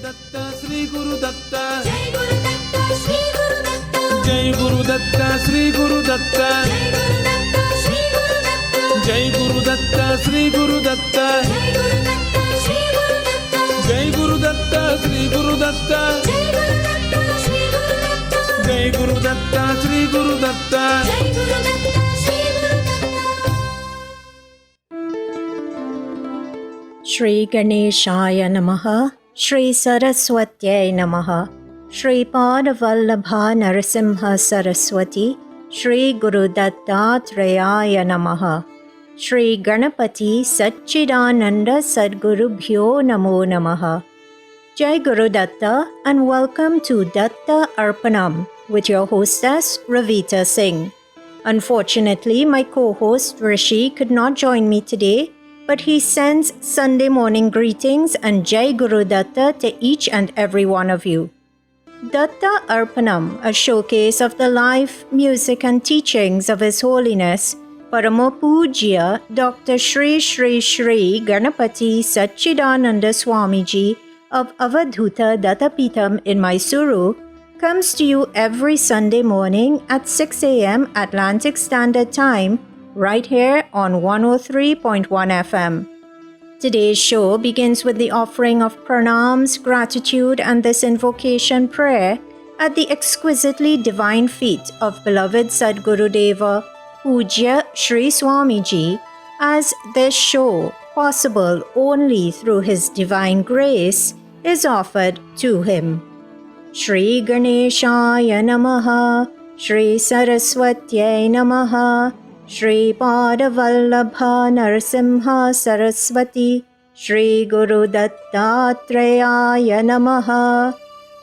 Datta, Sri Guru Datta. Jai Guru Datta, Sri Guru Datta. Jai Guru Datta, Sri Guru Datta. Jai Guru Datta, Sri Guru Datta. Jai Guru Datta, Sri Guru Datta. Jai Guru Datta, Sri Guru Jai Guru Datta, Sri Guru Datta. Datta. Jai Guru Datta, Sri Guru Datta. Shri Ganeshaya Namaha, Shri Saraswatyai Namaha, Shri Padavallabha Narasimha Saraswati, Shri Guru Dattatreya Namaha, Shri Ganapati Satchidananda Sadgurubhyo Namo Namaha. Jai Guru Datta and welcome to Datta Arpanam with your hostess Ravita Singh. Unfortunately, my co-host Rishi could not join me today, but he sends Sunday morning greetings and Jai Guru Datta to each and every one of you. Datta Arpanam, a showcase of the life, music and teachings of His Holiness Parama Pujya Dr. Shri Shri Shri Ganapati Satchidananda Swamiji of Avadhuta Dattapitham in Mysuru comes to you every Sunday morning at 6 a.m. Atlantic Standard Time, right here on 103.1 FM. Today's show begins with the offering of pranams, gratitude, and this invocation prayer at the exquisitely divine feet of beloved Sadguru Deva, Pujya Shri Swamiji, as this show, possible only through His divine grace, is offered to him. Shri Ganeshaya Namaha, Shri Saraswatyai Namaha, Shri Padavallabha Narasimha Saraswati, Shri Guru Dattatreya Namaha,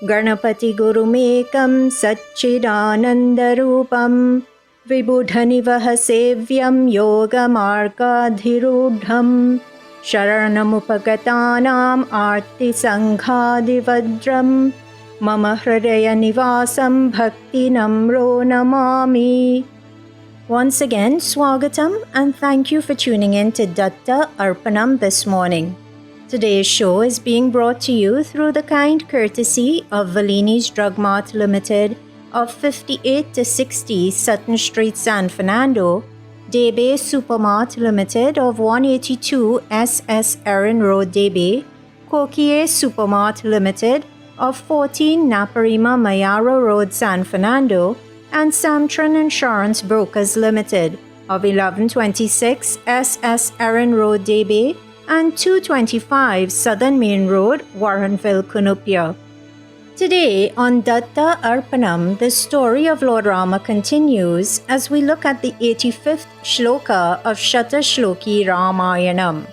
Ganapati Gurumekam Satchidanandarupam, Vibudhanivaha Sevyam Yogamarkadhirudham, Sharanamupagatanam Arti Sanghadivajram, Mama Hridaya Nivasam Bhakti Namro Namami. Once again, Swagatam and thank you for tuning in to Datta Arpanam this morning. Today's show is being brought to you through the kind courtesy of Valini's Drug Mart Limited of 58 to 60 Sutton Street, San Fernando, Debe Supermart Limited of 182 SS Erin Road, Debe, Kokie Supermart Limited of 14 Naparima Mayara Road, San Fernando, and Samtran Insurance Brokers Limited of 1126 SS Erin Road, Debe, and 225 Southern Main Road, Warrenville, Cunupia. Today on Datta Arpanam, the story of Lord Rama continues as we look at the 85th shloka of Shatashloki Ramayanam.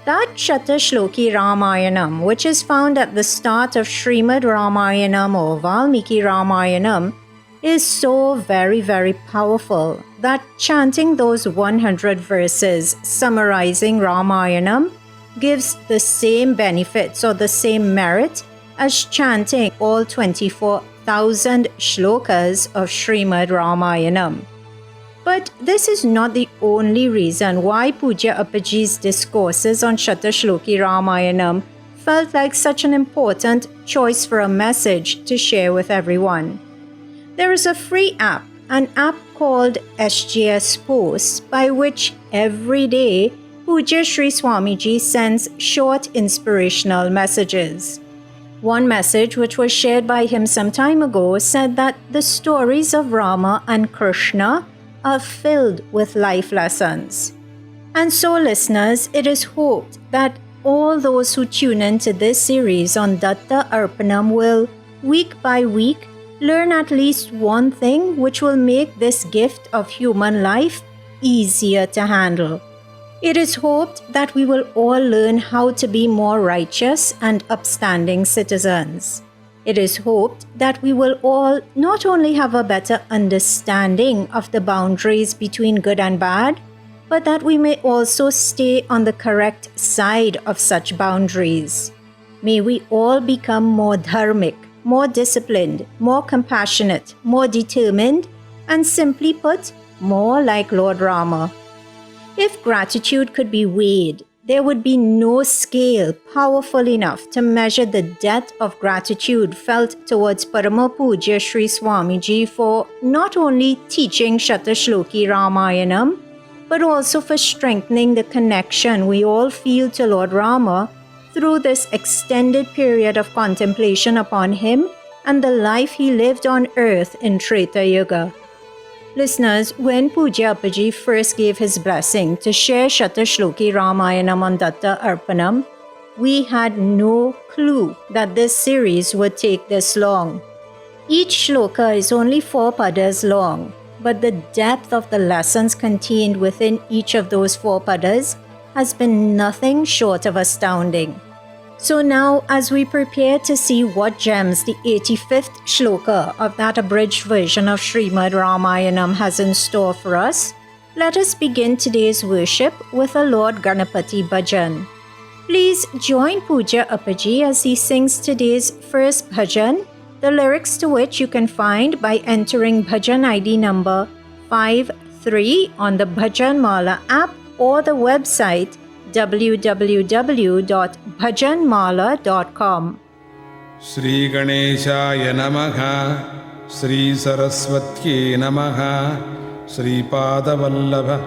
That Shatashloki Ramayanam, which is found at the start of Srimad Ramayanam or Valmiki Ramayanam, is so very, very powerful that chanting those 100 verses summarizing Ramayanam gives the same benefits or the same merit as chanting all 24,000 shlokas of Srimad Ramayanam. But this is not the only reason why Pujya Appaji's discourses on Shatashloki Ramayanam felt like such an important choice for a message to share with everyone. There is a free app, an app called SGS Posts, by which every day Pujya Shri Swamiji sends short inspirational messages. One message which was shared by him some time ago said that the stories of Rama and Krishna are filled with life lessons. And so, listeners, it is hoped that all those who tune into this series on Datta Arpanam will, week by week, learn at least one thing which will make this gift of human life easier to handle. It is hoped that we will all learn how to be more righteous and upstanding citizens. It is hoped that we will all not only have a better understanding of the boundaries between good and bad, but that we may also stay on the correct side of such boundaries. May we all become more dharmic, more disciplined, more compassionate, more determined, and simply put, more like Lord Rama. If gratitude could be weighed, There would be no scale powerful enough to measure the depth of gratitude felt towards Parama Pujya Sri Swamiji for not only teaching Shatashloki Ramayanam, but also for strengthening the connection we all feel to Lord Rama through this extended period of contemplation upon him and the life he lived on earth in Treta Yuga. Listeners, when Pujya Appaji first gave his blessing to share Shatashloki Ramayanam on Datta Arpanam, we had no clue that this series would take this long. Each shloka is only 4 padas long, but the depth of the lessons contained within each of those 4 padas has been nothing short of astounding. So now, as we prepare to see what gems the 85th shloka of that abridged version of Srimad Ramayanam has in store for us, let us begin today's worship with a Lord Ganapati bhajan. Please join Pujya Appaji as he sings today's first bhajan, the lyrics to which you can find by entering bhajan ID number 53 on the Bhajan Mala app or the website www.bhajanmala.com. Shri Ganeshaya Namaha, Shri Saraswatye Namaha, Shri Padavallabha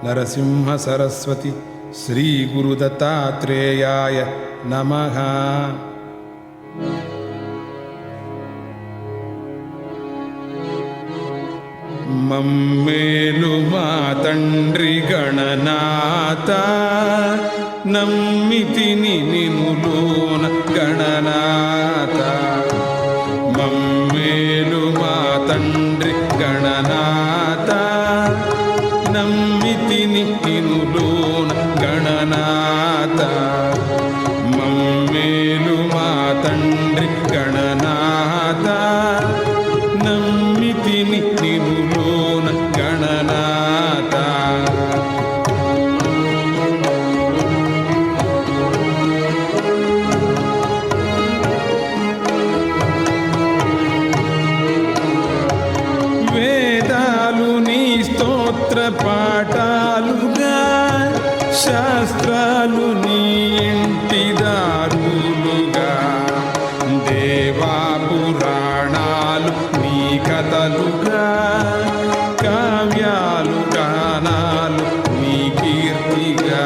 Narasimha Saraswati, Shri Guru Dattatreya Namaha. మమ్మేలు మా తండ్రి గణనాథ, నమ్మితిని నినులోన గణనాథ. మమ్మేలు మా తండ్రి గణనాథ, నమ్మితిని నినులోన గణనాథ. మమ్మేలు మా తండ్రి గణనాథ, నమ్మితిని నినులోన గణనాథ. వేదాలు నీ స్తోత్ర పాఠాలుగా, శాస్త్రాలు నీ ఇంటి దారులుగా, దేవా పురాణాలు నీ కథలుగా, కావ్యాలు గానాలు నీ కీర్తిగా.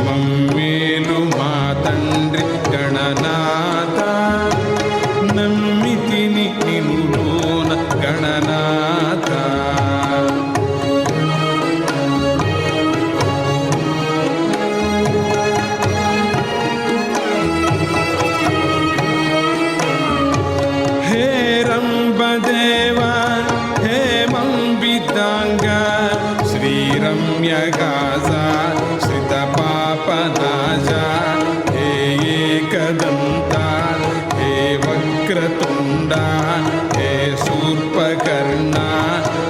మమ్మేలు మా తండ్రి గణనాథ, నమ్మితిని నినులోన గణనాథ. హే రంభదేవ, హే మంబితాంగ, శ్రీరమ్యగాజ శ్రిత పాపనాశ, హే ఏకదంత, హే వక్రతుండ, హే శూర్పకర్ణ,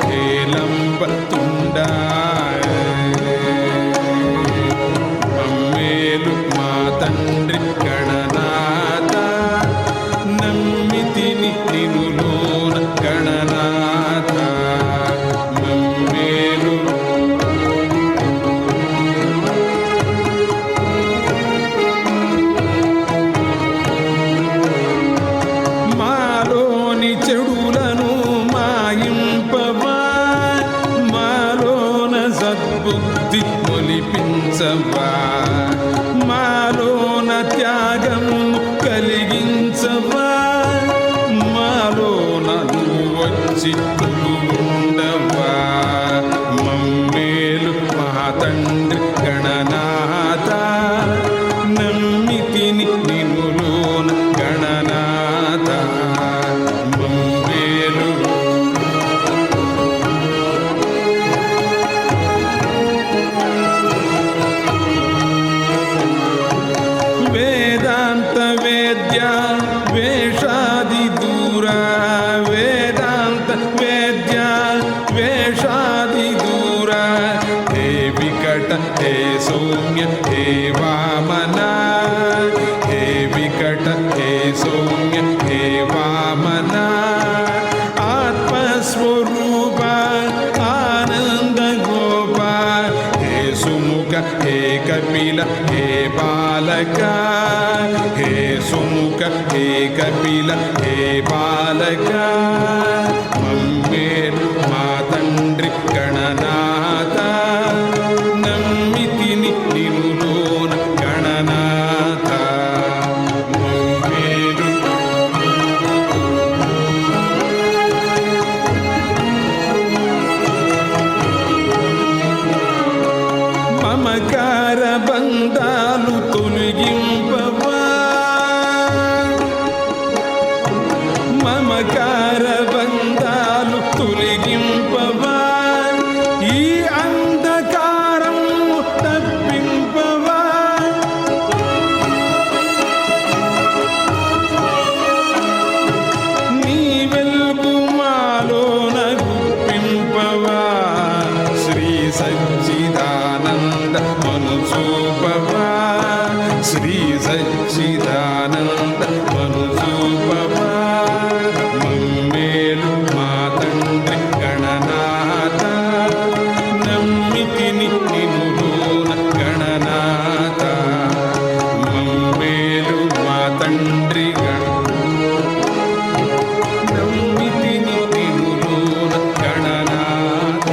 హే లంబతుండ. మమ్మేలు మా తండ్రి గణనాథ, నమ్మితిని నినులోన గణనాథ. మమ్మేలు మాలోని చెడులను మాయింపవా, మాలోన సద్బుద్ధి మొలిపించవా, మాలోన త్యాగము కలిగించవా, మాలోన నువ్వు వచ్చి ఉండవా. మమ్మేలు మా తండ్రి గణనాథ, నమ్మితిని నినులోన గణనాథ. మమ్మేలు వేదాంత వేద్య వేషాది దూర, వేదాంత వేద్య వేషాది దూర, హే వికట హే సౌమ్య హే వామన, హే వికట హే సౌమ్య హే వామన. ఆత్మస్వరూప ఆనంద గోప, హే సుముఖ హే కపిల హే కపిల హే బాలక మమ్మేలు మా తండ్రి గణనాథ నమ్మితిని నినులోన గణనాథ మమ్మేలు మమకార బంధాలు తొలగింపవా మమకార బంధాలు తొలగింపవా ఈ అంధకారం తప్పింపవా నీ వెలుగు మాలోన గుప్పింపవా శ్రీ సచ్చిదానంద మనుచూపవా శ్రీ సచ్చిదానంద మనుచూపవా మమ్మేలు మా తండ్రి గణనాథ నమ్మితిని నినులోన గణనాథ మమ్మేలు మా తండ్రి నమ్మితిని నినులోన Gananatha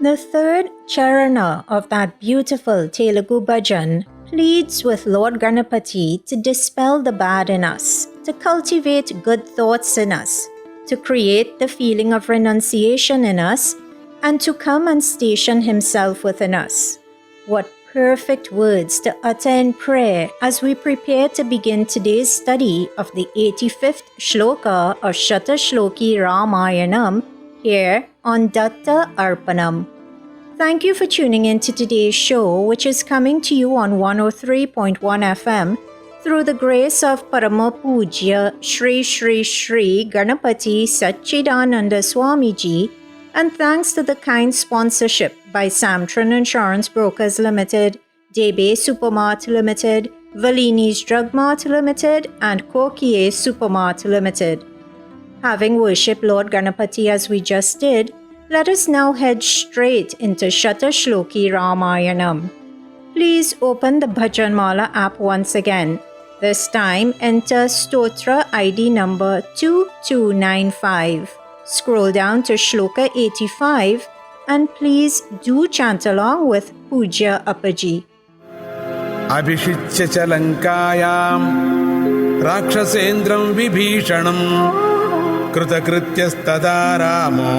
The third charana of that beautiful Telugu bhajan pleads with Lord Ganapati to dispel the bad in us, to cultivate good thoughts in us, to create the feeling of renunciation in us, and to come and station himself within us. What perfect words to utter in prayer as we prepare to begin today's study of the 85th shloka of Shatashloki Ramayanam here on Datta Arpanam. Thank you for tuning in to today's show, which is coming to you on 103.1 FM through the grace of Parama Pujya Shri Shri Shri Ganapati Satchidananda Swamiji, and thanks to the kind sponsorship by Samtran Insurance Brokers Limited, Debe Supermart Limited, Valini's Drug Mart Limited, and Kokie Supermart Limited. Having worshipped Lord Ganapati as we just did, let us now head straight into Shatashloki Ramayanam. Please open the Bhajanmala app once again. This time enter Stotra ID number 2295. Scroll down to Shloka 85 and please do chant along with Pujya Appaji. అభిషిచ్య చ లంకాయాం రాక్షసేంద్రం విభీషణం కృతకృత్యస్తదా రామో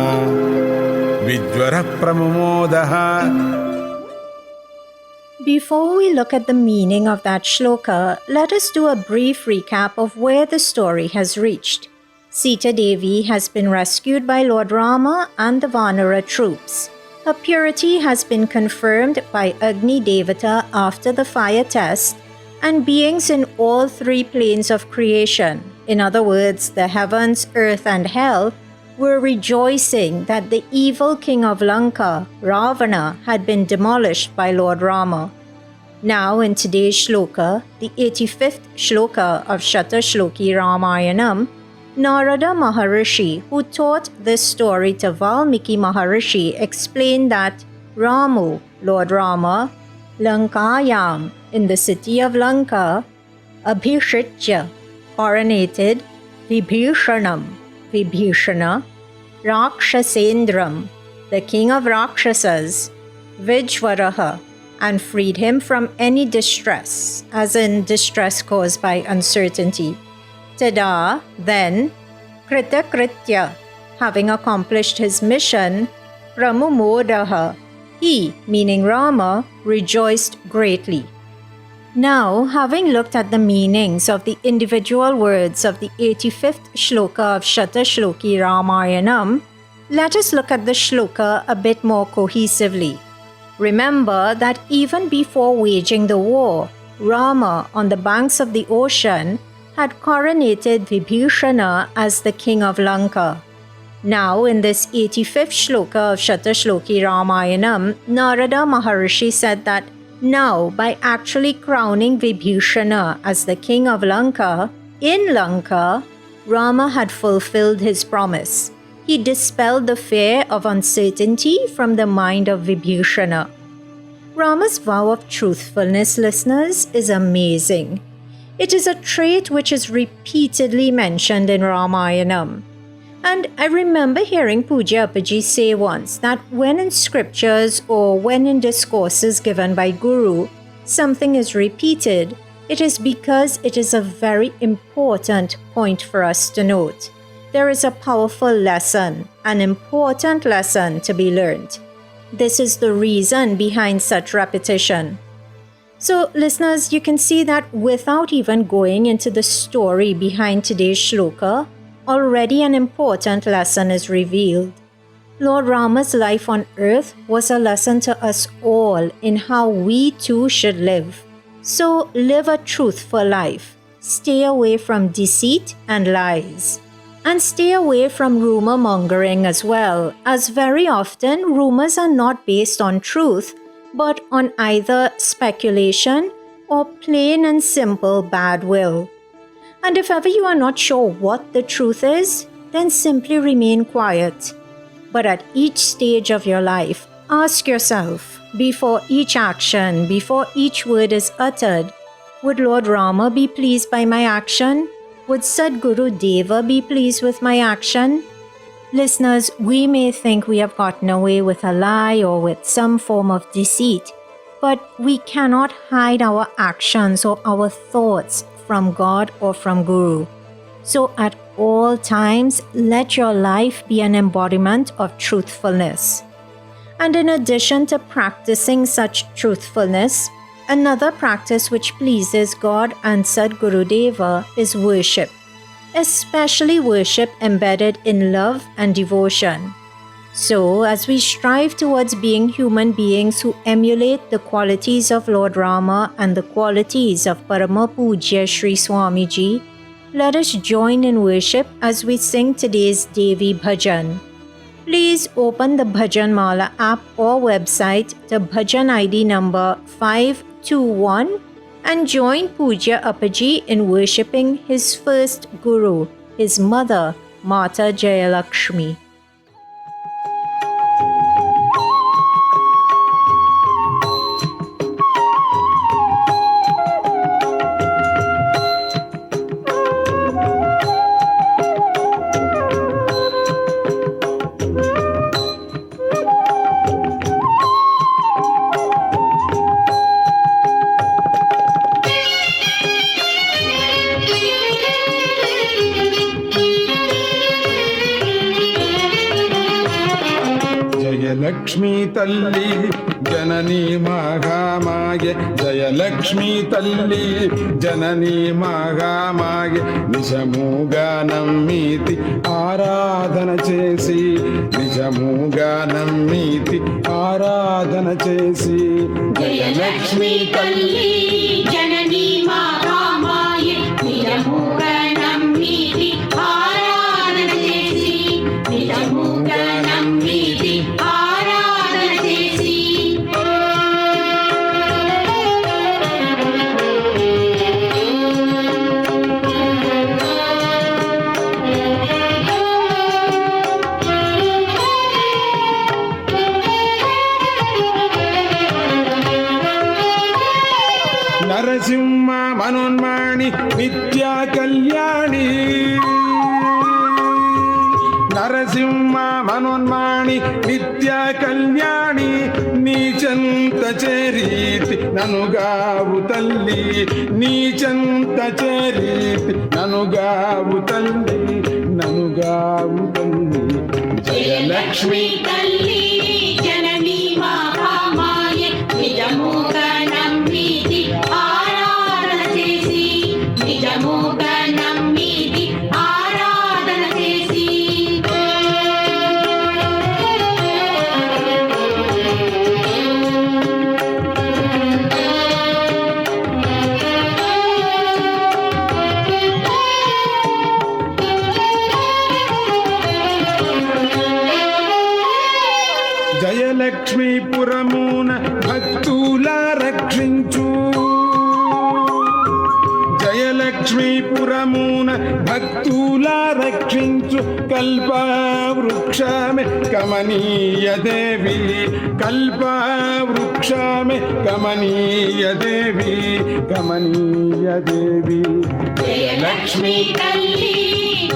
విజ్వరః ప్రముమోదః. Before we look at the meaning of that shloka, let us do a brief recap of where the story has reached. Sita Devi has been rescued by Lord Rama and the Vanara troops. Her purity has been confirmed by Agni Devata after the fire test, and beings in all three planes of creation, in other words, the heavens, earth, and hell, were rejoicing that the evil king of Lanka, Ravana, had been demolished by Lord Rama. Now, in today's shloka, the 85th shloka of Shatashloki Ramayanam, Narada Maharishi, who taught this story to Valmiki Maharishi, explained that Ramu, Lord Rama, Lankayam, in the city of Lanka, Abhishitya, coronated, Vibhishanam, Vibhishana, Rakshasendram, the king of Rakshasas, Vijvaraha, and freed him from any distress, as in distress caused by uncertainty. Tada, then, Kritakritya, having accomplished his mission, Pramumodaha, he, meaning Rama, rejoiced greatly. Now, having looked at the meanings of the individual words of the 85th shloka of Shatashloki Ramayanam, let us look at the shloka a bit more cohesively. Remember that even before waging the war, Rama, on the banks of the ocean, had coronated Vibhishana as the king of Lanka. Now, in this 85th shloka of Shatashloki Ramayanam, Narada Maharishi said that now, by actually crowning Vibhishana as the king of Lanka, in Lanka, Rama had fulfilled his promise. He dispelled the fear of uncertainty from the mind of Vibhishana. Rama's vow of truthfulness, listeners, is amazing. It is a trait which is repeatedly mentioned in Ramayanam. And I remember hearing Pujya Appaji say once that when in scriptures or when in discourses given by Guru, something is repeated, it is because it is a very important point for us to note. There is a powerful lesson, an important lesson to be learned. This is the reason behind such repetition. So, listeners, you can see that without even going into the story behind today's shloka, already an important lesson is revealed. Lord Rama's life on earth was a lesson to us all in how we too should live. So, live a truthful life. Stay away from deceit and lies. And stay away from rumor mongering as well, as very often rumors are not based on truth, but on either speculation or plain and simple bad will. And if ever you are not sure what the truth is, then simply remain quiet. But at each stage of your life, ask yourself, before each action, before each word is uttered, would Lord Rama be pleased by my action? Would Sadguru Deva be pleased with my action? Listeners, we may think we have gotten away with a lie or with some form of deceit, but we cannot hide our actions or our thoughts from God or from Guru. So at all times, let your life be an embodiment of truthfulness. And in addition to practicing such truthfulness, another practice which pleases God and Sadguru Deva is worship, especially worship embedded in love and devotion. So, as we strive towards being human beings who emulate the qualities of Lord Rama and the qualities of Parama Pujya Sri Swamiji, let us join in worship as we sing today's Devi Bhajan. Please open the Bhajan Mala app or website to Bhajan ID number 521 and join Pujya Appaji in worshipping his first Guru, his mother, Mata Jayalakshmi. Jayalakshmi తల్లి జననీ మహామాయ జయలక్ష్మీ తల్లి జననీ మహామాయ నిజముగా నమ్మితి ఆరాధన చేసి నిజముగా నమ్మితి ఆరాధన చేసి జయలక్ష్మీ తల్లి జననీ మహామాయ నిజముగా నమ్మితి ఆరాధన చేసి నిజముగా నమ్మితి ఆరాధన చేసి నరసింహ మనోన్మాణి నిత్యా కళ్యాణి నరసింహ మనోన్మాణి నిత్యా కళ్యాణి నీచంత చేరీతి ననుగావు తల్లి నీచంత చేరీతి ననుగావు తల్లి ననుగావు తల్లి జయలక్ష్మీ తల్లి జననీ మహామాయ నిజముగా నమ్మితి ఆరాధన చేసి నిజముగా నమ్మితి ఆరాధన చేసి లక్ష్మీపురమున భక్తుల రక్షించు కల్పవృక్షమే కమనీయ దేవి కల్పవృక్షమే కమనీయ దేవి కమనీయ దేవి జయలక్ష్మీ తల్లి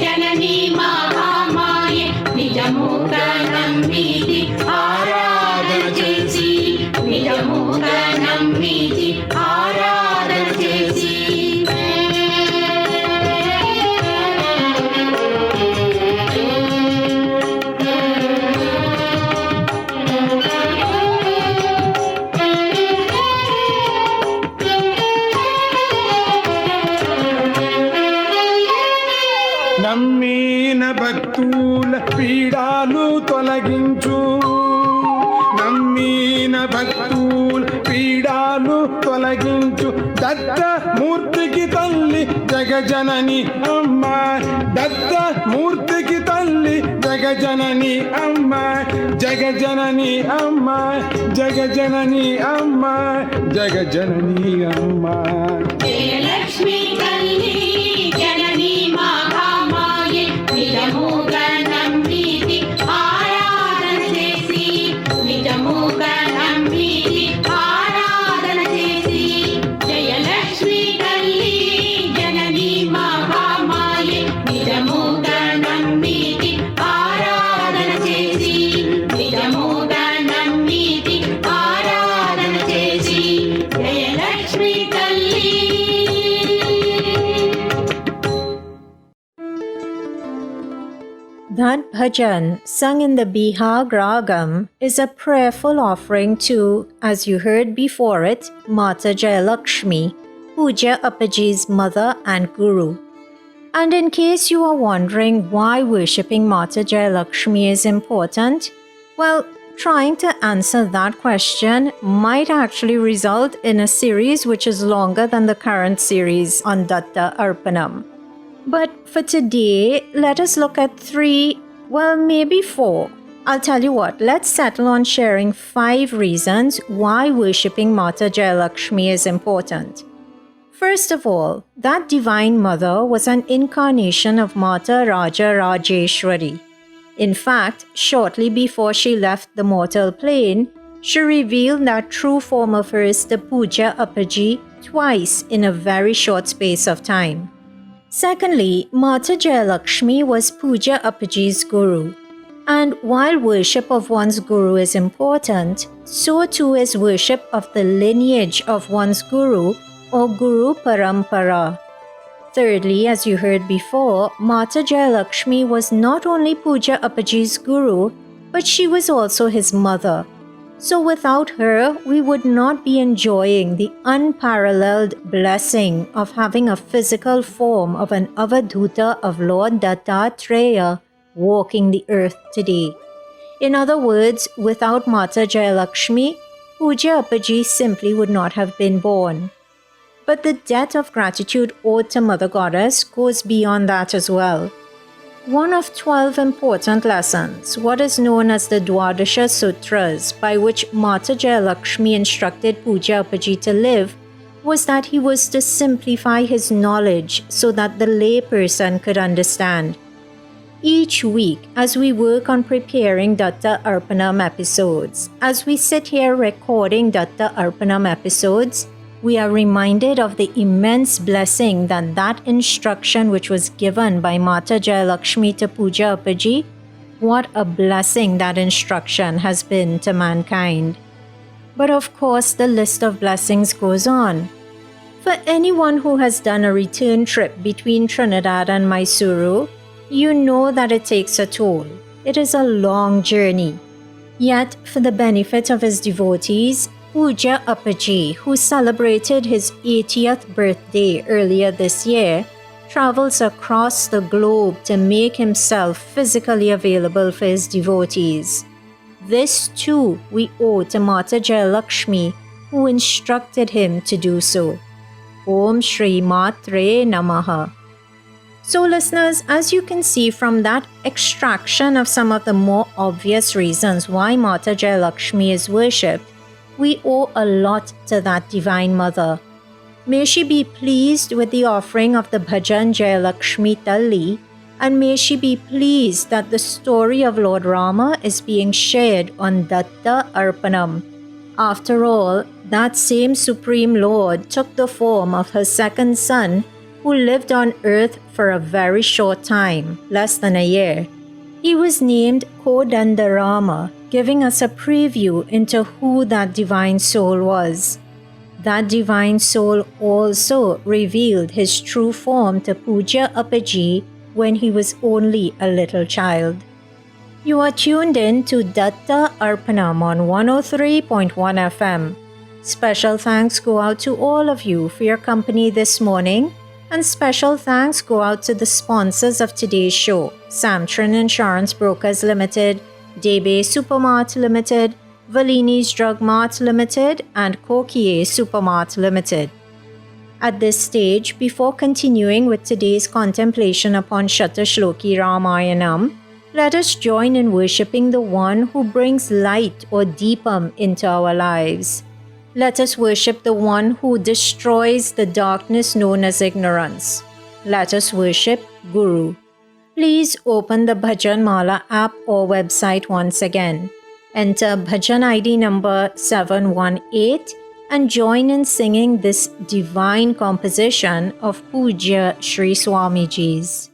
జననీ మహామాయే నిజముగా నమ్మితి ఆరాధన చేసి నిజముగా నమ్మితి ఆరాధన చేసి నమ్మిన భక్తుల పీడాలు తొలగించు నమ్మిన భక్తుల పీడాలు తొలగించు దత్త మూర్తికి తల్లి జగజనని అమ్మ దత్త మూర్తికి తల్లి జగజనని అమ్మ జగజనని అమ్మ జగజనని అమ్మ జగజనని అమ్మ జయలక్ష్మీ తల్లి జననీ మహామాయే నిజముగా నమ్మితి ఆరాధన చేసి నిజముగా నమ్మితి ఆరాధన చేసి జయలక్ష్మీ తల్లి జననీ మహామాయే నిజముగా నమ్మితి ఆరాధన చేసి నిజముగా నమ్మితి ఆరాధన చేసి జయలక్ష్మీ తల్లి. That bhajan, sung in the Bihag Ragam, is a prayerful offering to, as you heard before it, Mata Jayalakshmi, Puja Appaji's mother and guru. And in case you are wondering why worshipping Mata Jayalakshmi is important, well, trying to answer that question might actually result in a series which is longer than the current series on Datta Arpanam. But for today, let us look at 3, well, maybe 4. I'll tell you what, let's settle on sharing 5 reasons why worshipping Mata Jayalakshmi is important. First of all, that Divine Mother was an incarnation of Mata Raja Rajeshwari. In fact, shortly before she left the mortal plane, she revealed that true form of hers to Puja Appaji twice in a very short space of time. Secondly, Mata Jayalakshmi was Puja Appaji's guru. And while worship of one's guru is important, so too is worship of the lineage of one's guru or Guru Parampara. Thirdly, as you heard before, Mata Jayalakshmi was not only Puja Appaji's guru, but she was also his mother. So without her, we would not be enjoying the unparalleled blessing of having a physical form of an Avadhuta of Lord Dattatreya walking the earth today. In other words, without Mata Jayalakshmi, Puja Appaji simply would not have been born. But the debt of gratitude owed to Mother Goddess goes beyond that as well. One of 12 important lessons, what is known as the Dwadasha Sutras, by which Mata Jayalakshmi instructed Puja Appaji to live, was that he was to simplify his knowledge so that the lay person could understand. Each week, as we work on preparing Datta Arpanam episodes, as we sit here recording Datta Arpanam episodes, we are reminded of the immense blessing that instruction which was given by Mata Jayalakshmi to Puja Appaji, what a blessing that instruction has been to mankind. But of course, the list of blessings goes on. For anyone who has done a return trip between Trinidad and Mysuru, you know that it takes a toll. It is a long journey. Yet, for the benefit of his devotees, Puja Appaji, who celebrated his 80th birthday earlier this year, travels across the globe to make himself physically available for his devotees. This too we owe to Mata Jayalakshmi, who instructed him to do so. Om Shri Matre Namaha. So listeners, as you can see from that extraction of some of the more obvious reasons why Mata Jayalakshmi is worshipped, we owe a lot to that Divine Mother. May she be pleased with the offering of the Bhajan Jayalakshmi Talli, and may she be pleased that the story of Lord Rama is being shared on Datta Arpanam. After all, that same Supreme Lord took the form of her second son, who lived on earth for a very short time, less than a year. He was named Kodandarama, giving us a preview into who that divine soul was. That divine soul also revealed his true form to Pujya Appaji when he was only a little child. You are tuned in to Datta Arpanam on 103.1 FM. Special thanks go out to all of you for your company this morning, and special thanks go out to the sponsors of today's show: Samtran Insurance Brokers Limited, Debe Supermart Limited, Valini's Drug Mart Limited, and Kokie Supermart Limited. At this stage, before continuing with today's contemplation upon Shatashloki Ramayanam, let us join in worshipping the one who brings light or deepam into our lives. Let us worship the one who destroys the darkness known as ignorance. Let us worship Guru. Please open the Bhajan Mala app or website once again. Enter Bhajan ID number 718 and join in singing this divine composition of Pujya Sri Swamiji's.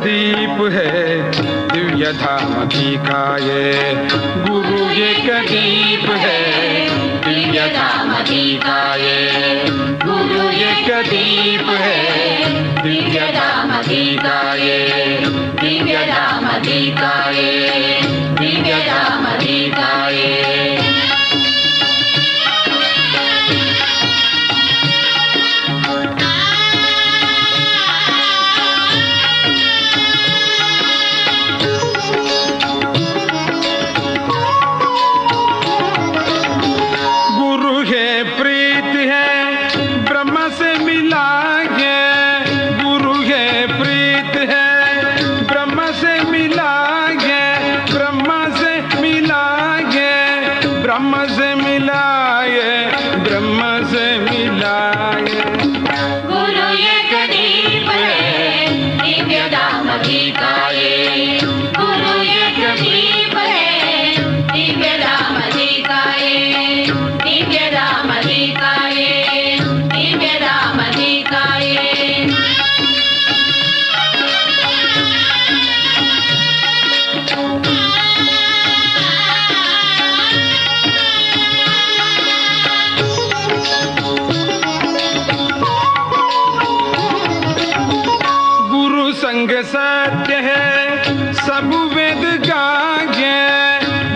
दीप है दिव्य धाम की काये, गुरु एक दीप है दिव्य धाम की काये, गुरु एक दीप है दिव्य धाम की काये, दिव्य धाम की काये, दिव्य धाम की काये। सत्य है सब वेद गाये,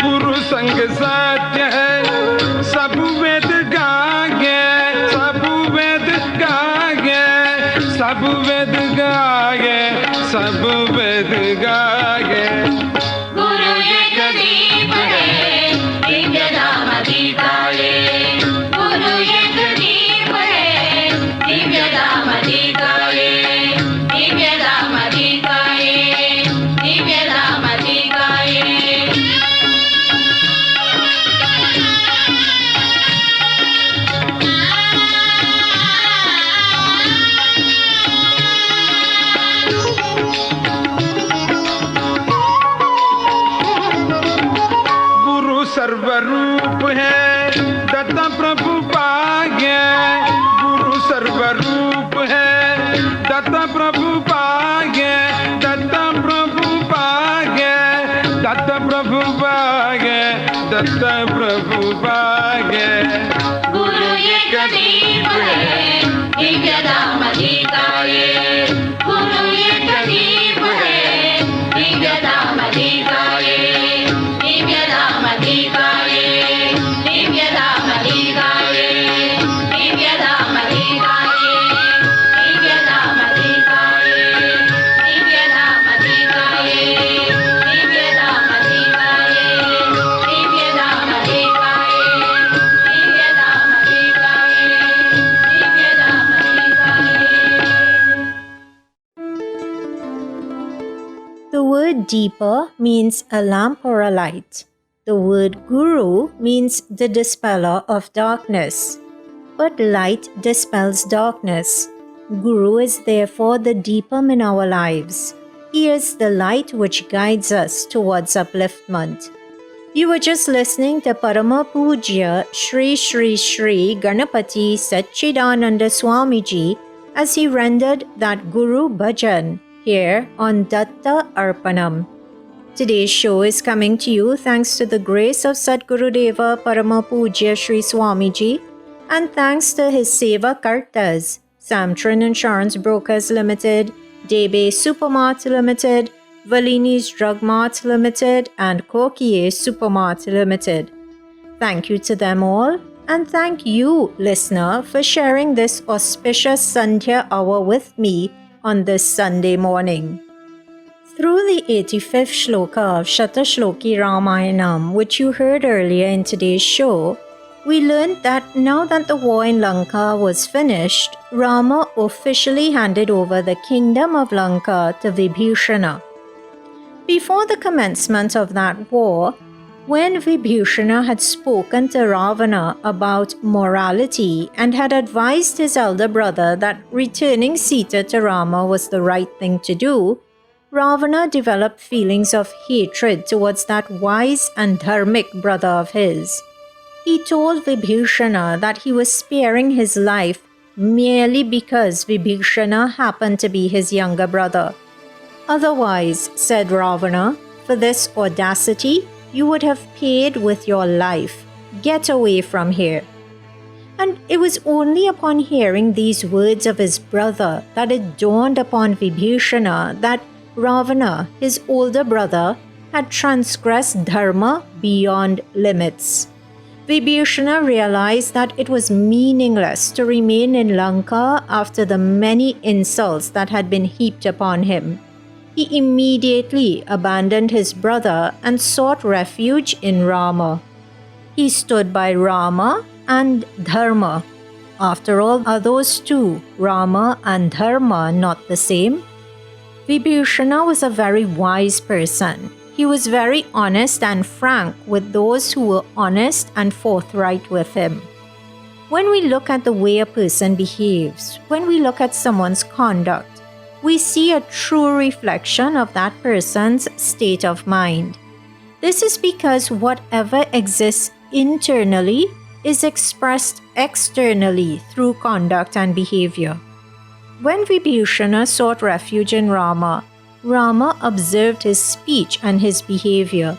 गुरु संग सत्य है सब वेद गाये, सब वेद गाये, सब वेद गाये, सब वेद गाये। गुरु एक दीप है दिव्य धाम की काये, गुरु एक दीप है दिव्य धाम की काये, दिव्य धाम की काये, दिव्य धाम की काये। गुरु सर्वरूप है दत्ता प्रभु पागे, गुरु सर्वरूप है दत्ता प्रभु पागे, दत्ता प्रभु प्रभु पागे दत्त प्रभु पागे गुरु एक दीप है दिव्य धाम दिखाए गुरु एक दीप है दिव्य धाम दिखाए दिव्य धाम दिखाए दिव्य धाम दिखाए दिव्य धाम दिखाए दिव्य धाम दिखाए दिव्य धाम दिखाए दिव्य धाम दिखाए दिव्य धाम दिखाए दिव्य धाम दिखाए दिव्य धाम दिखाए. The word deeper means a lamp or a light. The word guru means the dispeller of darkness. But light dispels darkness. Guru is therefore the deeper in our lives. He is the light which guides us towards upliftment. You were just listening to Parama Pujya Shri Shri Shri Ganapati Satchidananda Swamiji as he rendered that Guru Bhajan here on Datta Arpanam. Today's show is coming to you thanks to the grace of Sadguru Deva Parama Pujya Shri Swamiji and thanks to his Seva Kartas, Samtran Insurance Brokers Limited, Debe Supermart Limited, Valini's Drug Mart Limited and Kokie Supermart Limited. Thank you to them all and thank you, listener, for sharing this auspicious Sandhya hour with me on this Sunday morning. Through the 85th shloka of Shatashloki Ramayanam, which you heard earlier in today's show, we learned that now that the war in Lanka was finished, Rama officially handed over the kingdom of Lanka to Vibhishana. Before the commencement of that war, when Vibhishana had spoken to Ravana about morality and had advised his elder brother that returning Sita to Rama was the right thing to do, Ravana developed feelings of hatred towards that wise and dharmic brother of his. He told Vibhishana that he was sparing his life merely because Vibhishana happened to be his younger brother. Otherwise, said Ravana, for this audacity, you would have paid with your life. Get away from here. And it was only upon hearing these words of his brother that it dawned upon Vibhishana that Ravana, his older brother, had transgressed dharma beyond limits. Vibhishana realized that it was meaningless to remain in Lanka after the many insults that had been heaped upon him. He immediately abandoned his brother and sought refuge in Rama. He stood by Rama and Dharma. After all, are those two, Rama and Dharma, not the same? Vibhishana was a very wise person. He was very honest and frank with those who were honest and forthright with him. When we look at the way a person behaves, when we look at someone's conduct, we see a true reflection of that person's state of mind. This is because whatever exists internally is expressed externally through conduct and behavior. When Vibhishana sought refuge in Rama, Rama observed his speech and his behavior.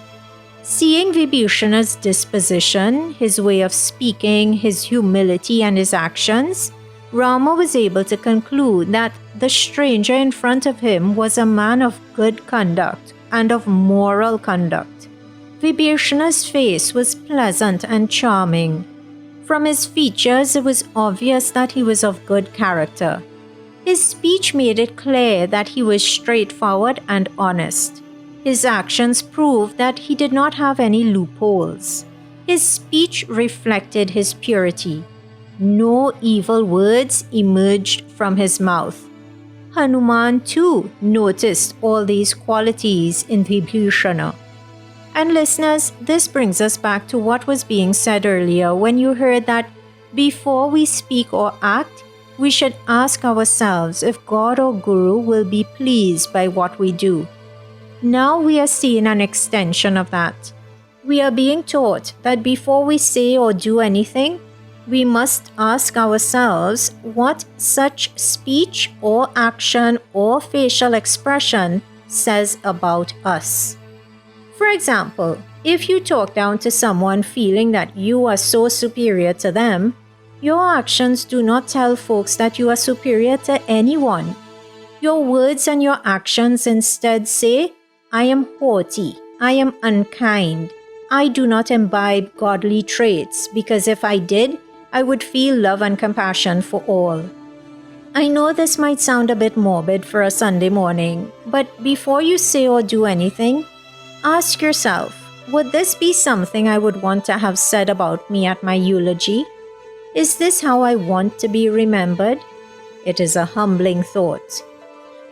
Seeing Vibhishana's disposition, his way of speaking, his humility and his actions, Rama was able to conclude that the stranger in front of him was a man of good conduct and of moral conduct. Vibhishana's face was pleasant and charming. From his features, it was obvious that he was of good character. His speech made it clear that he was straightforward and honest. His actions proved that he did not have any loopholes. His speech reflected his purity. No evil words emerged from his mouth. Hanuman too noticed all these qualities in Vibhishana. And listeners, this brings us back to what was being said earlier when you heard that before we speak or act, we should ask ourselves if God or Guru will be pleased by what we do. Now we are seeing an extension of that. We are being taught that before we say or do anything, we must ask ourselves what such speech or action or facial expression says about us. For example, if you talk down to someone feeling that you are so superior to them, your actions do not tell folks that you are superior to anyone. Your words and your actions instead say, I am haughty, I am unkind, I do not imbibe godly traits, because if I did, I would feel love and compassion for all. I know this might sound a bit morbid for a Sunday morning, but before you say or do anything, ask yourself, would this be something I would want to have said about me at my eulogy? Is this how I want to be remembered? It is a humbling thought.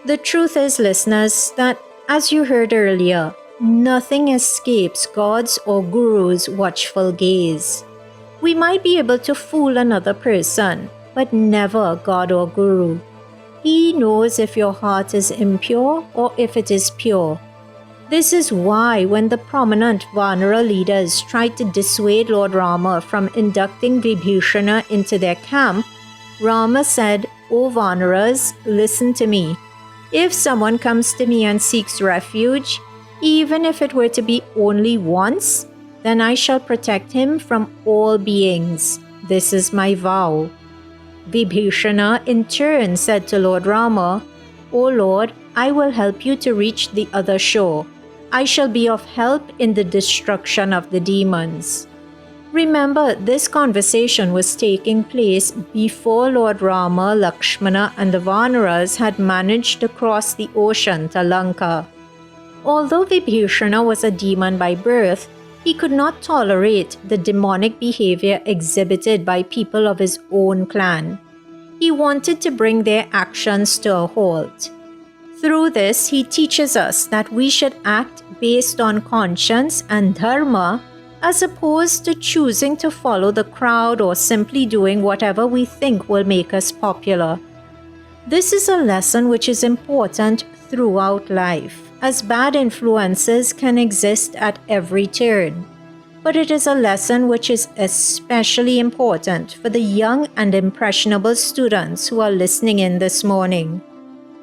The truth is, listeners, that as you heard earlier, nothing escapes God's or Guru's watchful gaze. We might be able to fool another person, but never God or Guru. He knows if your heart is impure or if it is pure. This is why when the prominent Vanara leaders tried to dissuade Lord Rama from inducting Vibhishana into their camp, Rama said, O Vanaras, listen to me. If someone comes to me and seeks refuge, even if it were to be only once, then I shall protect him from all beings. This is my vow. Vibhishana in turn said to Lord Rama, O Lord, I will help you to reach the other shore. I shall be of help in the destruction of the demons. Remember, this conversation was taking place before Lord Rama, Lakshmana and the Vanaras had managed to cross the ocean to Lanka. Although Vibhishana was a demon by birth, he could not tolerate the demonic behavior exhibited by people of his own clan. He wanted to bring their actions to a halt. Through this, he teaches us that we should act based on conscience and dharma, as opposed to choosing to follow the crowd or simply doing whatever we think will make us popular. This is a lesson which is important throughout life, as bad influences can exist at every turn. But it is a lesson which is especially important for the young and impressionable students who are listening in this morning.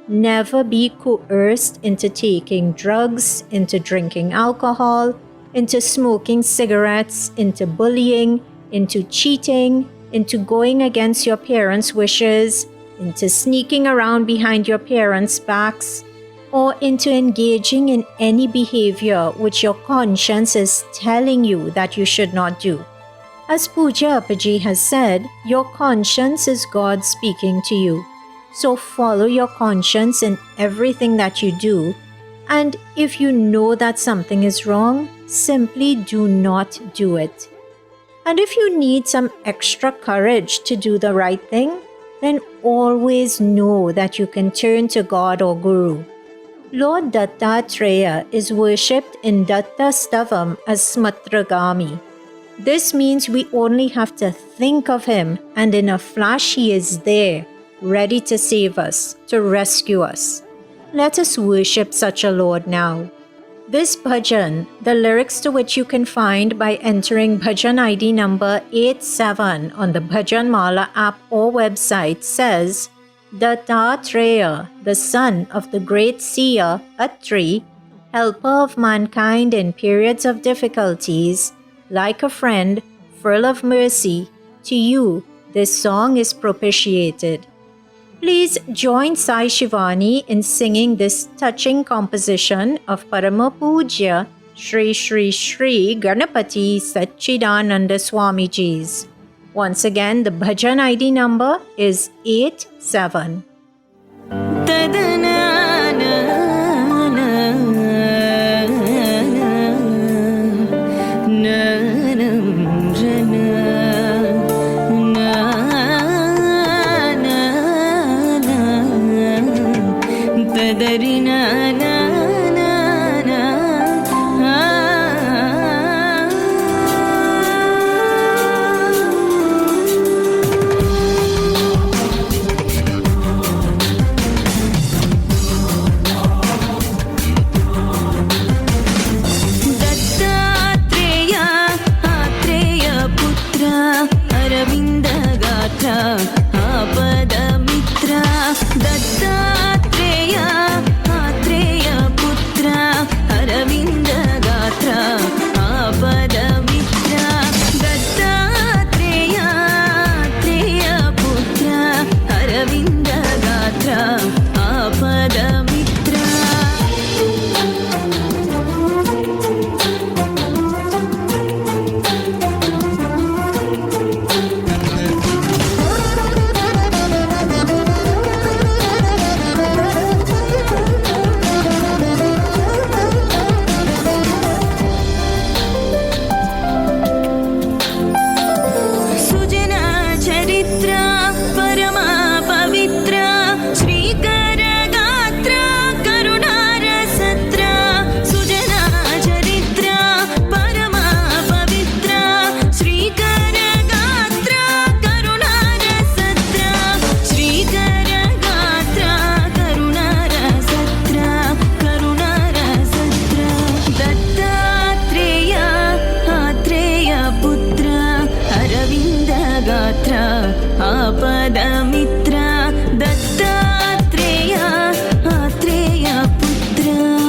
Never be coerced into taking drugs, into drinking alcohol, into smoking cigarettes, into bullying, into cheating, into going against your parents' wishes, into sneaking around behind your parents' backs, or into engaging in any behavior which your conscience is telling you that you should not do. As Pooja Appaji has said, your conscience is God speaking to you. So follow your conscience in everything that you do, and if you know that something is wrong, simply do not do it. And if you need some extra courage to do the right thing, then always know that you can turn to God or Guru. Lord Dattatreya is worshipped in Datta Stavam as Smatragami. This means we only have to think of him, and in a flash he is there, ready to save us, to rescue us. Let us worship such a Lord now. This bhajan, the lyrics to which you can find by entering bhajan ID number 87 on the Bhajan Mala app or website, says, Dattatreya, the son of the great seer Atri, helper of mankind in periods of difficulties, like a friend, full of mercy, to you this song is propitiated. Please join Sai Shivani in singing this touching composition of Parama Pujya Shri Shri Shri Ganapati Satchidananda Swamiji's. Once again, the bhajan ID number is 87. Dattatreya, Atreya Putra, Aravinda Gata. मित्र दत्तात्रेय आत्रेय पुत्र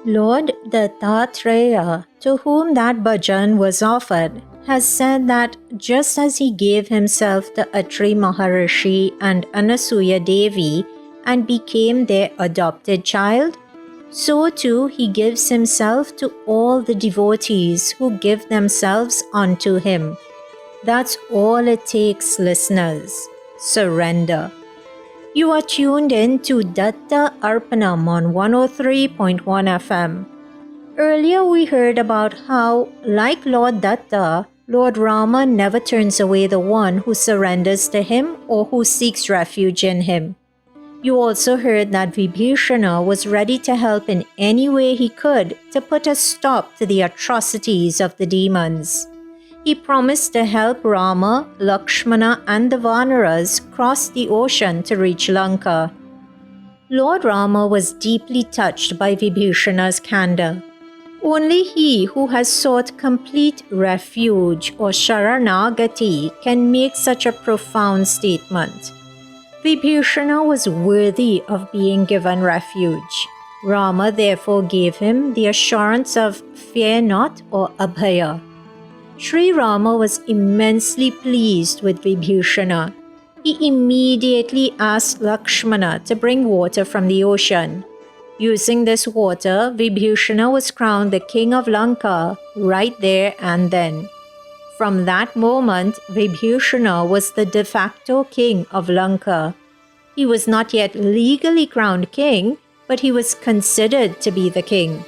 Lord Dattatreya, to whom that bhajan was offered, has said that just as he gave himself to Atri Maharishi and Anasuya Devi and became their adopted child, so too he gives himself to all the devotees who give themselves unto him. That's all it takes, listeners. Surrender. You are tuned in to Datta Arpanam on 103.1 FM. Earlier we heard about how, like Lord Datta, Lord Rama never turns away the one who surrenders to him or who seeks refuge in him. You also heard that Vibhishana was ready to help in any way he could to put a stop to the atrocities of the demons. He promised to help Rama, Lakshmana and the Vanaras cross the ocean to reach Lanka. Lord Rama was deeply touched by Vibhishana's candor. Only he who has sought complete refuge or sharanagati can make such a profound statement. Vibhishana was worthy of being given refuge. Rama therefore gave him the assurance of fear not or abhaya. Sri Rama was immensely pleased with Vibhishana. He immediately asked Lakshmana to bring water from the ocean. Using this water, Vibhishana was crowned the king of Lanka right there and then. From that moment, Vibhishana was the de facto king of Lanka. He was not yet legally crowned king, but he was considered to be the king.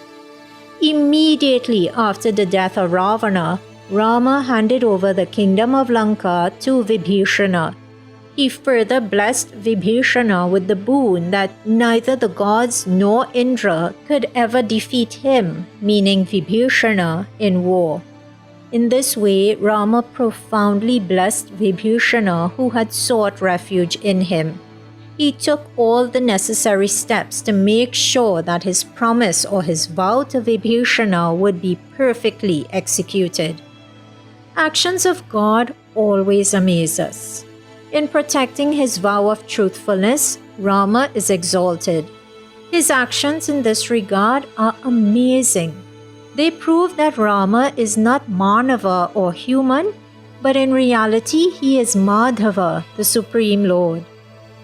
Immediately after the death of Ravana, Rama handed over the kingdom of Lanka to Vibhishana. He further blessed Vibhishana with the boon that neither the gods nor Indra could ever defeat him, meaning Vibhishana, in war. In this way, Rama profoundly blessed Vibhishana, who had sought refuge in him. He took all the necessary steps to make sure that his promise or his vow to Vibhishana would be perfectly executed. Actions of God always amaze us. In protecting his vow of truthfulness, Rama is exalted. His actions in this regard are amazing. They prove that Rama is not Manava or human, but in reality he is Madhava, the Supreme Lord.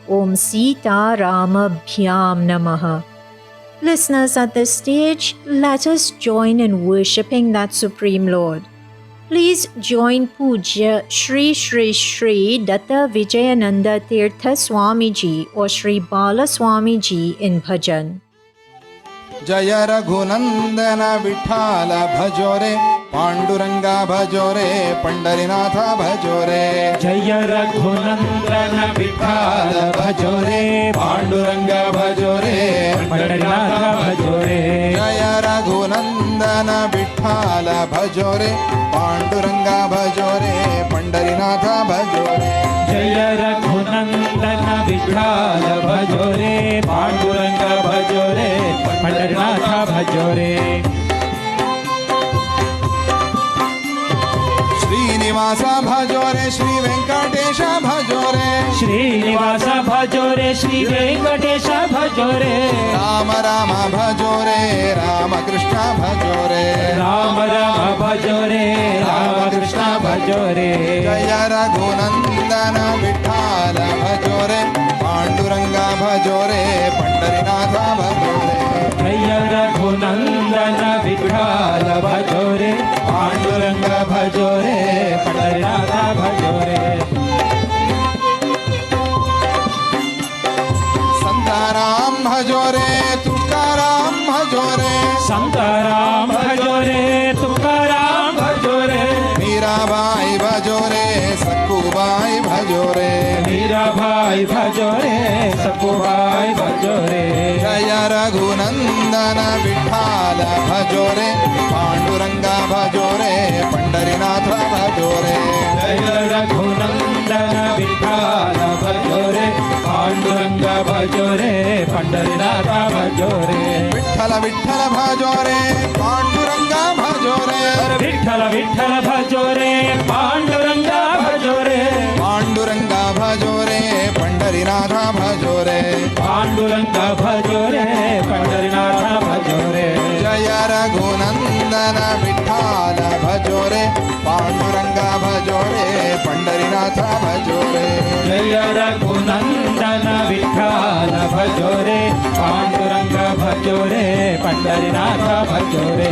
Om Sita Rama Bhyam Namaha. Listeners, at this stage, let us join in worshipping that Supreme Lord. Please join Pujya Shri Shri Shri Datta Vijayananda Tirtha Swamiji or Shri Bala Swamiji in bhajan. जय रघुनंदन विठाल भजो रे पांडुरंगा भजो रे पंडरीनाथ भजो रे जय रघुनंदन विठाल भजो रे पांडुरंगा भजो रे पंडरीनाथ भजो रे जय रघुनंदन विठाल भजो रे पांडुरंगा भजो रे पंडरीनाथ भजो रे जय रघुनंदन विठाल भजो रे पांडुरंग भजो रे पंडरनाथ भजो रे श्रीनिवास भजो रे श्री वेंकटेश भजो रे श्रीनिवास भजो रे श्री वेंकटेश भजो रे राम राम भजो रे राम कृष्ण भजो रे राम राम भजो रे राम कृष्ण भजो रे जय रघुनंदन विठाल भजो रे पांडुरंग भजो रे पंडरीनाथ भजो रे जय रघुनंदन विठाल भजो रे पांडुरंग भजो रे पंडरनाथ भजो रे संताराम भजो रे तुकाराम भजो रे संताराम भजो रे तुकाराम भजो रे मीराबाई भजो रे सक्कूबाई भजो रे मीराबाई भजो रे सक्कूबाई भजो रे जय रघुनंदन विठाल भजो रे पांडुरंग भजो रे पंडरीनाथ भजो रे जय रघुनंदन विठाल भजो रे पांडुरंग भजो रे पंडरीनाथ भजो रे विठ्ठल विठ्ठल भजो रे पांडुरंग भजो रे विठ्ठल विठ्ठल भजो रे पांडुरंग भजो रे पांडुरंग भजो रे पंडरीनाथ भजो रे पांडुरंग भजो रे पंडरीनाथ भजो रे जय रघुनंदन विठाल भजो रे पांडुरंग भजो रे पंडरीनाथ भजो रे जय रघुनंदन विठाल भजो रे पांडुरंग भजो रे पंडरीनाथ भजो रे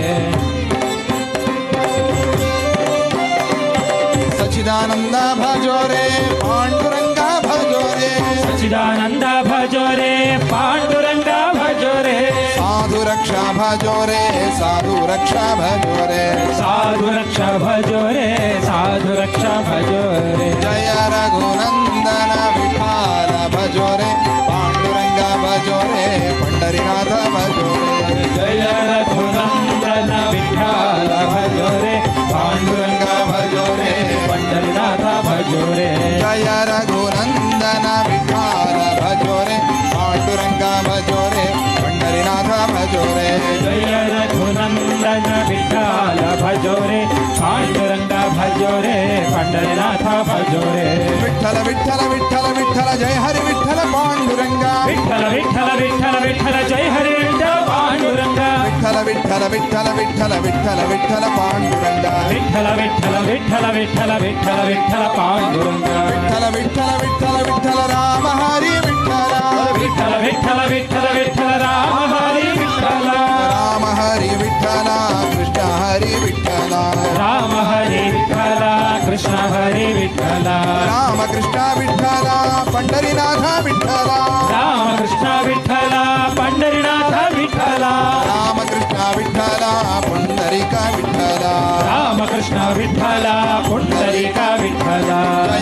सच्चिदानंद भजो रे पांडुरंग भजो रे सच्चिदानंद भजो रे पांडुरंग भजो रे साधु रक्षा भजो रे साधु रक्षा भजो रे साधु रक्षा भजो रे साधु रक्षा भजो रे जय रघुनंदन विठाल भजो रे पांडुरंग भजो रे पंडरीनाथ भजो रे जय रघुनंदन विठाल भजो रे पांडुरंग भजो रे पंडरीनाथ भजो रे जय रघुनंदन विठाल भजो रे पांडुरंग भजो रे पंडरीनाथ भजो रे जय रघुनंदन विठाल भजो रे पांडुरंग भजो रे पंडरीनाथ भजो रे विठ्ठल विठ्ठल विठ्ठल विठ्ठल जय हरि विठ्ठल पांडुरंग विठ्ठल विठ्ठल विठ्ठल विठ्ठल जय हरि विठ्ठल पांडुरंग विठ्ठल विठ्ठल विठ्ठल विठ्ठल विठ्ठल विठ्ठल पांडुरंग विठ्ठल विठ्ठल विठ्ठल विठ्ठल विठ्ठल विठ्ठल पांडुरंग विठ्ठल विठ्ठल विठ्ठल विठ्ठल राम हरी विठ्ठल विठ्ठल विठ्ठल विठ्ठल विठ्ठल राम हरी विठ्ठल राम हरी विठ्ठल कृष्ण हरी विठ्ठल राम हरी विठ्ठल कृष्ण हरी विठ्ठल राम कृष्ण विठ्ठल पंडरीनाथ विठ्ठल राम कृष्ण विठ्ठल पंडरीनाथ विठ्ठल राम कृष्ण विठ्ठल पुंडरीक विठ्ठल राम कृष्ण विठ्ठल पुंडरीक विठ्ठल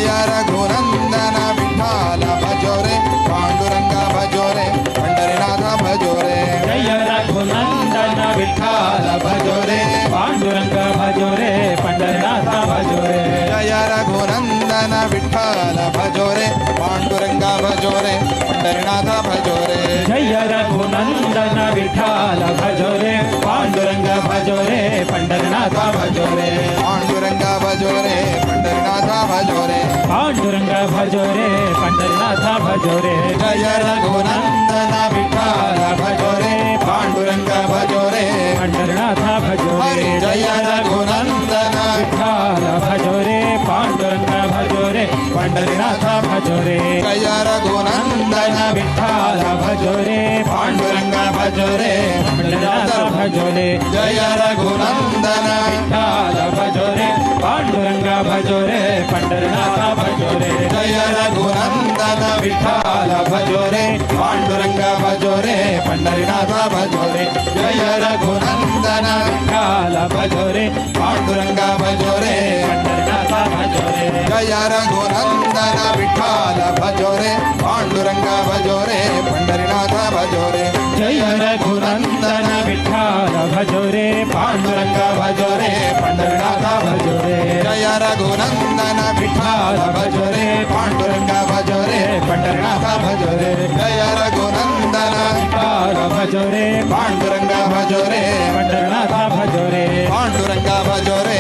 जय रघुनंदन विठ्ठल भजो रे पांडुरंग भजो रे पंडरीनाथ भजो रे जय रघुनंदन विठ्ठल भजो रे पांडुरंग भजो रे पंडरीनाथ भजो रे जय रघुनंदन विठ्ठल भजो रे पांडुरंग भजो रे पंडरीनाथ भजो रे जय रघुनंदन विठ्ठल भजो रे पांडुरंग भजो रे पंडरीनाथ भजो रे पांडुरंग भजो रे पंडरीनाथ भजो रे पांडुरंग भजो रे पंडरीनाथ भजो रे जय रघुनंदन विठ्ठल भजो रे पांडुरंग भजो रे पंडरीनाथ भजो रे हरि जय रघुनंदन विठ्ठल भजो रे पांडुरंग भजो रे पंडरीनाथ भजो रे जय रघुनंदन विठ्ठल भजो रे पांडुरंग भजो रे पंडरीनाथ भजो रे जय रघुनंदन विठ्ठल भजो रे पांडुरंग भजो रे पंडरीनाथ भजो रे जय रघुनंदन विठ्ठल भजो रे पांडुरंग भजो रे पंडरीनाथ भजो रे जय रघुनंदन विठ्ठल भजो रे पांडुरंग भजो रे पंडरीनाथ भजो रे जय रघुनंदन विठ्ठल भजो रे पांडुरंग भजो रे पंडरीनाथ भजो रे जय रघुनंदन विठ्ठल भजो रे पांडुरंग भजो रे पंडरीनाथ भजो रे जय रघुनंदन विठाल भजो रे पांडुरंग भजो रे पंढरीनाथ भजो रे जय रघुनंदन विठाल भजो रे पांडुरंग भजो रे पंढरीनाथ भजो रे पांडुरंग भजो रे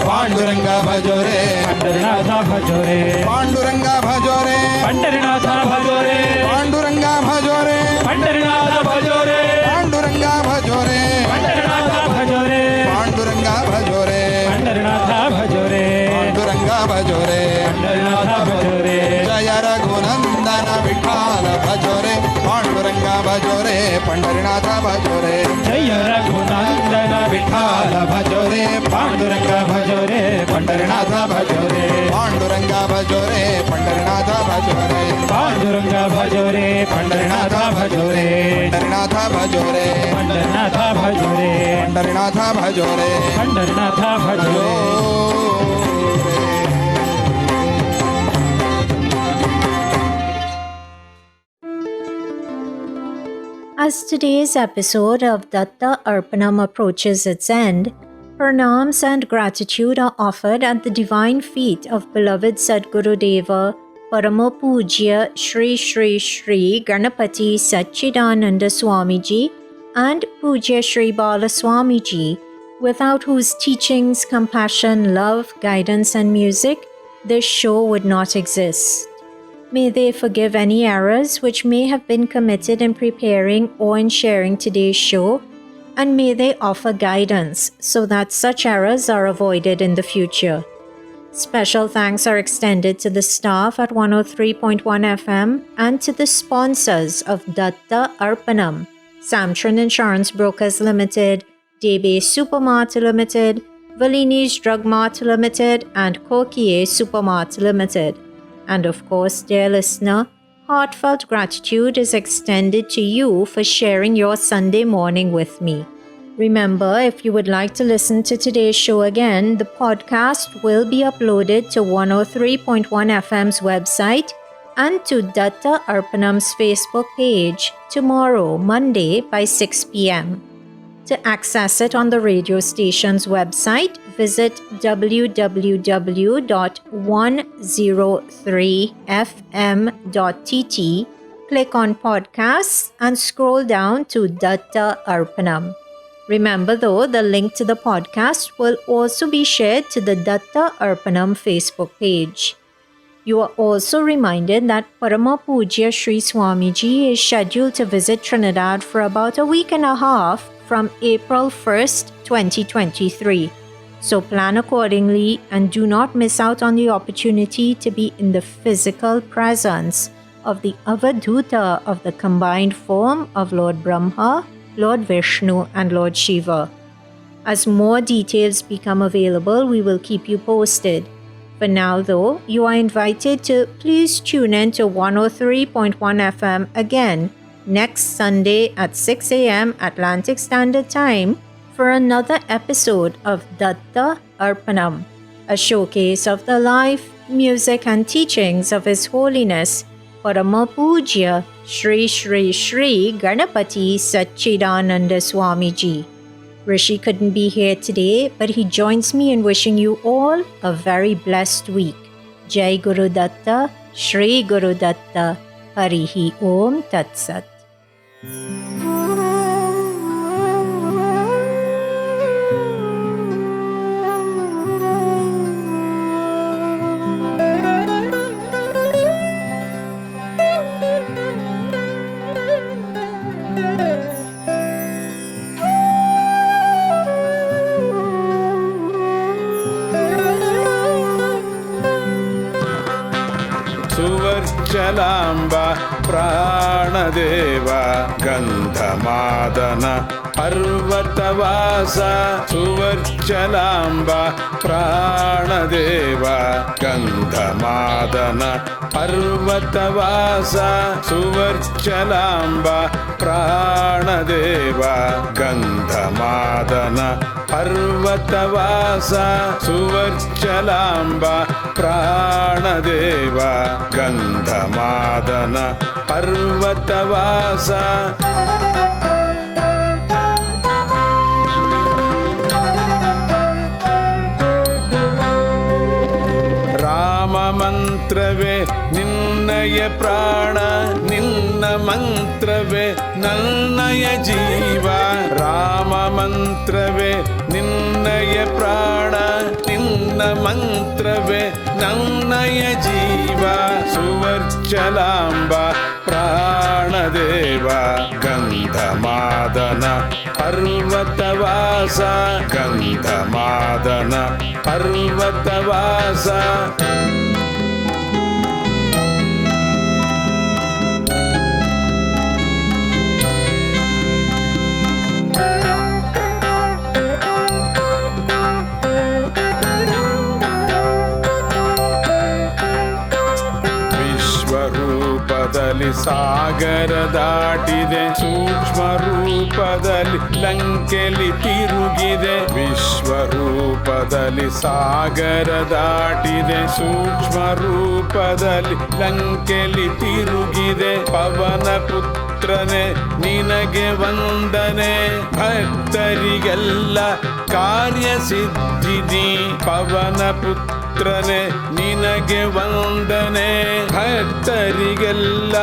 पांडुरंग भजो रे पंढरीनाथ भजो रे पांडुरंग भजो रे पंढरीनाथ भजो रे पांडुरंग भजो रे पंढरीनाथ भजो रे पांडुरंग भजो रे पंढरीनाथ भजो रे पांडुरंग भजो रे पंढरीनाथ भजो रे पांडुरंग भजो रे पंढरीनाथ भजो रे जय रघुनंदन विठाल भजो रे पांडुरंग भजो रे पंढरीनाथ भजो रे जय रघुनंदन विठाल भजो रे पांडुरंग भजो रे पंढरीनाथ भजो रे पांडुरंग भजो रे पंढरीनाथ भजो रे पांडुरंग भजो रे पंढरीनाथ भजो रे पंढरीनाथ भजो रे पंढरीनाथ भजो रे पंढरीनाथ भजो रे पंढरीनाथ भजो रे As today's episode of Datta Arpanam approaches its end, pranams and gratitude are offered at the divine feet of beloved Sadguru Deva, Parama Pujya Shri Shri Shri Ganapati Satchidananda Swamiji and Pujya Shri Bala Swamiji, without whose teachings, compassion, love, guidance and music, this show would not exist. May they forgive any errors which may have been committed in preparing or in sharing today's show, and may they offer guidance so that such errors are avoided in the future. Special thanks are extended to the staff at 103.1 FM and to the sponsors of Datta Arpanam, Samtran Insurance Brokers Limited, Debe Supermart Limited, Valini's Drug Mart Limited, and Kokie Supermart Limited. And of course, dear listener, heartfelt gratitude is extended to you for sharing your Sunday morning with me. Remember, if you would like to listen to today's show again, the podcast will be uploaded to 103.1 FM's website and to Datta Arpanam's Facebook page tomorrow, Monday by 6 p.m. To access it on the radio station's website, visit www.103fm.tt, click on podcasts and scroll down to Datta Arpanam. Remember though, the link to the podcast will also be shared to the Datta Arpanam Facebook page. You are also reminded that Parama Pujya Sri Swamiji is scheduled to visit Trinidad for about a week and a half from April 1st, 2023. So plan accordingly and do not miss out on the opportunity to be in the physical presence of the Avadhuta of the combined form of Lord Brahma, Lord Vishnu and Lord Shiva. As more details become available, we will keep you posted. For now though, you are invited to please tune in to 103.1 FM again next Sunday at 6 a.m. Atlantic Standard Time for another episode of Datta Arpanam, a showcase of the life, music and teachings of His Holiness Parama Pujya Shri Shri Shri Ganapati Satchidananda Swamiji. Rishi couldn't be here today, but he joins me in wishing you all a very blessed week. Jai Guru Datta, Shri Guru Datta, Harihi Om Tat Sat. सुवर्चलाम्ब प्राणदेव Gandhamadan पर्वतवास सुवर्चलाम्ब प्राणदेव Gandhamadan पर्वतवास सुवर्चलाम्ब प्राणदेव Gandhamadan पर्वतवास सुवर्चलाम्ब प्राणदेव Gandhamadan पर्वतवास ನಿನ್ನಯ ಪ್ರಾಣ ನಿನ್ನ ಮಂತ್ರವೇ ನನ್ನಯ ಜೀವ ರಾಮ ಮಂತ್ರವೇ ನಿನ್ನಯ ಪ್ರಾಣ ನಿನ್ನ ಮಂತ್ರವೇ ನನ್ನಯ ಜೀವ ಸುವರ್ಚಲಾಂಬ ಪ್ರಾಣದೇವ ಗಂಧಮಾದನ ಪರ್ವತವಾಸ ಗಂಧಮಾದನ ಪರ್ವತವಾಸ ವಿಶ್ವರೂಪದಲ್ಲಿ ಸಾಗರ ದಾಟಿದೆ ಸೂಕ್ಷ್ಮ ರೂಪದಲ್ಲಿ ಲಂಕೆಲಿ ತಿರುಗಿದೆ ವಿಶ್ವರೂಪದಲ್ಲಿ ಸಾಗರ ದಾಟಿದೆ ಸೂಕ್ಷ್ಮ ರೂಪದಲ್ಲಿ ಲಂಕೆಲಿ ತಿರುಗಿದೆ ಪವನ ಪುತ್ರನೇ ನಿನಗೆ ವಂದನೆ ಭಕ್ತರಿಗೆಲ್ಲ ಕಾರ್ಯಸಿದ್ಧಿನಿ ಪವನ ಪುತ್ರನೇ ನಿನಗೆ ವಂದನೆ ಭಕ್ತರಿಗೆಲ್ಲ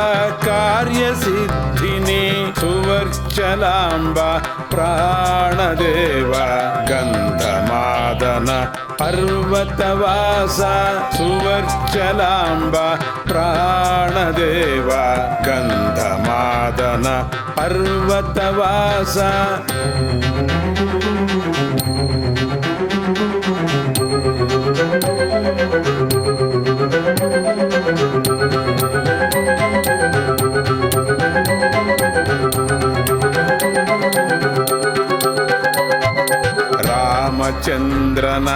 ಕಾರ್ಯಸಿದ್ಧಿನಿ ಸುವರ್ಚಲಾಂಬ ಪ್ರಾಣದೇವ ಗಂಧಮಾದನ ಪರ್ವತವಾಸ ಸುವರ್ಚಲಾಂಬ ಪ್ರಾಣದೇವ ಗಂಧಮಾದನ ಪರ್ವತವಾಸ ರಾಮಚಂದ್ರನ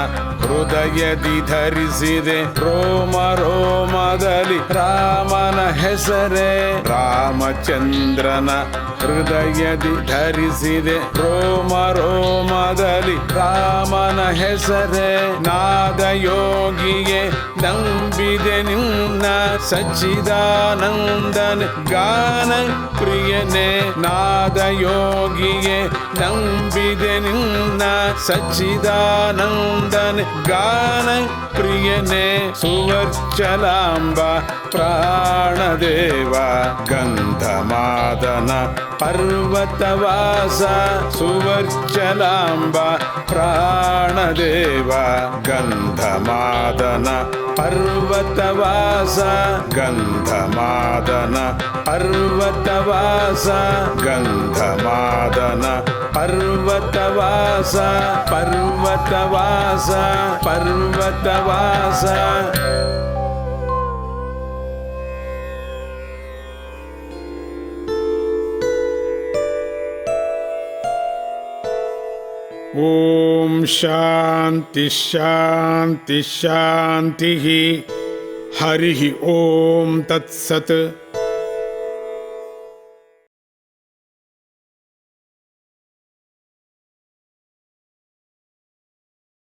ಹೃದಯದಿ ಧರಿಸಿದೆ ರೋಮ ರೋಮದಲ್ಲಿ ರಾಮನ ಹೆಸರೇ ರಾಮಚಂದ್ರನ ಹೃದಯದಿ ಧರಿಸಿದೆ ರೋಮ ರೋಮದಲ್ಲಿ ರಾಮನ ಹೆಸರೇ ನಾದಯೋಗಿಗೆ ನಂಬಿದೆ ನಿನ್ನ ಸಚ್ಚಿದಾನಂದನ ಗಾನ ಪ್ರಿಯನೇ ನಾದಯೋಗಿಗೆ ನಂಬಿದೆ ನಿನ್ನ ಸಚ್ಚಿದಾನಂದನ ಗಾನ ಪ್ರಿಯನೇ ಸುವರ್ಚಲಾಂಬ ಪ್ರಾಣದೇವ ಗಂಧಮಾದನ ಪರ್ವತವಾಸ ಸುವರ್ಚಲಾಂಬ ಪ್ರಾಣದೇವ ಗಂಧಮಾದನ ಪರ್ವತವಾಸ ಗಂಧಮಾದನ ಪರ್ವತವಾಸ ಗಂಧಮಾದನ ಪರ್ವತವಾಸ ಪರ್ವತವಾಸ ಪರ್ವತವಾಸ ಓಂ ಶಾಂತಿ ಶಾಂತಿ ಶಾಂತಿ ಹರಿ ಓಂ ತತ್ಸತ್